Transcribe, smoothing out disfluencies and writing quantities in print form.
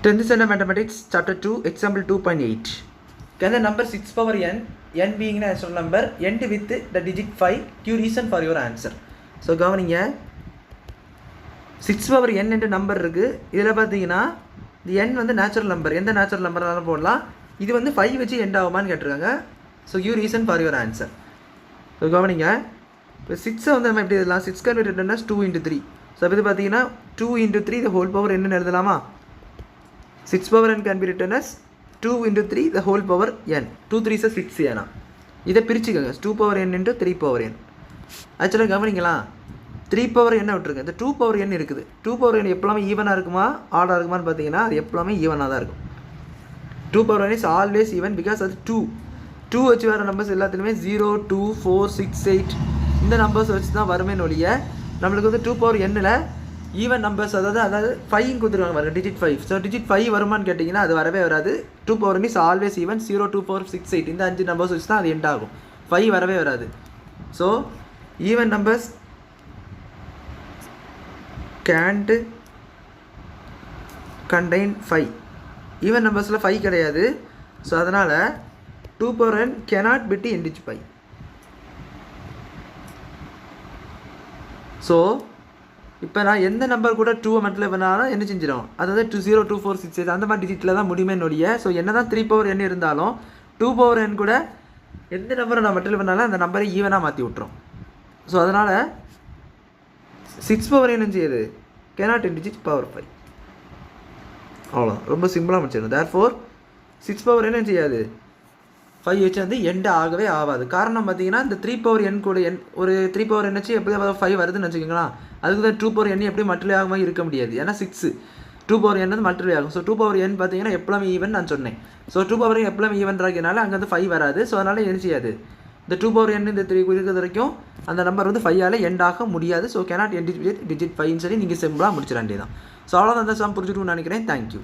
10th standard mathematics chapter 2 example 2.8. Can the number 6 power n being a natural number, end with the digit 5, give reason for your answer. So கவனிங்க 6 power n என்ற number இருக்குது. இதில் பார்த்தீங்கன்னா இந்த n வந்து natural number, எந்த natural நம்பர்னாலும் போடலாம். இது வந்து 5 வச்சு எண்ட் ஆகுமான்னு கேட்டிருக்காங்க. So give reason for your answer. So கவனிங்க இப்போ 6 வந்து நம்ம எப்படி எழுதலாம், 6 can be written as 2 into 3. So இது பார்த்தீங்கன்னா 2 into 3 the whole power என்னன்னு எழுதலாமா? 6 power n can be written as 2 into 3 the whole power n. 2 3 is 6 ஏனா இதை பிரிச்சுக்கோங்க, 2 power n into 3 power n. ஆக்சுவலாக கவனிங்களா 3 power n விட்டுருங்க, இந்த 2 power n இருக்குது. 2 power n எப்போலாமே ஈவனாக இருக்குமா ஆடாக இருக்குமான்னு பார்த்தீங்கன்னா அது எப்போலாமே ஈவனாக தான் இருக்கும். 2 power n is always even because அது 2 வச்சு வர நம்பர்ஸ் எல்லாத்துலேயுமே 0 2 4 6 8 இந்த நம்பர்ஸ் வச்சு தான் வருமே ஒழிய நம்மளுக்கு வந்து 2 power n-ல் ஈவன் நம்பர்ஸ் அதாவது 5 கொடுத்துருவாங்க பாருங்க, டிஜிட் 5. ஸோ டிஜிட் 5 வருமானு கேட்டிங்கன்னா அது வரவே வராது. 2 power n is always even 0 2 4 6 8 இந்த 5 நம்பர்ஸ் வச்சு தான் அது எண்ட் ஆகும். 5 வரவே வராது. So even numbers can't contain 5. Even நம்பர்ஸில் 5 கிடையாது. ஸோ அதனால் 2 power n cannot be in digit 5. So இப்போ நான் எந்த நம்பர் கூட 2 மட்டும் பண்ணாலும் என்ன செஞ்சிடும், அதாவது 2 0 2 4 6 8 அந்த மாதிரி டிஜிட்டில் தான் முடியுமே நொடிய. ஸோ என்ன தான் 3 power n இருந்தாலும் 2 power n கூட எந்த நம்பரை நான் மட்டும் பண்ணாலும் அந்த நம்பரை ஈவனாக மாற்றி விட்டுரும். ஸோ அதனால் 6 power n செய்யுது cannot in digit power 5. அவ்வளோதான், ரொம்ப சிம்பிளாக முடிச்சிடும். therefore 6 power n செய்யாது 5 வச்சு வந்து எண்ட் ஆகவே ஆகாது. காரணம் பார்த்தீங்கன்னா இந்த 3 power n கூட ஒரு 3 power n வச்சு எப்படி 5 வருதுன்னு வச்சுக்கோங்களா, அதுக்கு தான் 2 power n எப்படி மல்டிப்ளை ஆகாமல் இருக்க முடியாது. ஏன்னா 6 2 power n வந்து மல்டிப்ளை ஆகும். ஸோ 2 power n பார்த்தீங்கன்னா எப்போலாமே ஈவன் நான் சொன்னேன். ஸோ 2 power n எப்போலாமே ஈவன் இருக்கிறதுனால அங்கே வந்து 5 வராது. ஸோ அதனால் என்ன செய்யாது, இந்த 2 power n இந்த 3 இருக்கிறது வரைக்கும் அந்த நம்பர் வந்து 5ஆல் எண்ட் ஆக முடியாது. ஸோ cannot end digit 5 சொல்லி நீங்கள் சிம்பிளாக முடிச்சிட வேண்டியதான். ஸோ அவ்வளோதான், அந்த சம் புரிஞ்சுக்கணும்னு நினைக்கிறேன். தேங்க்யூ.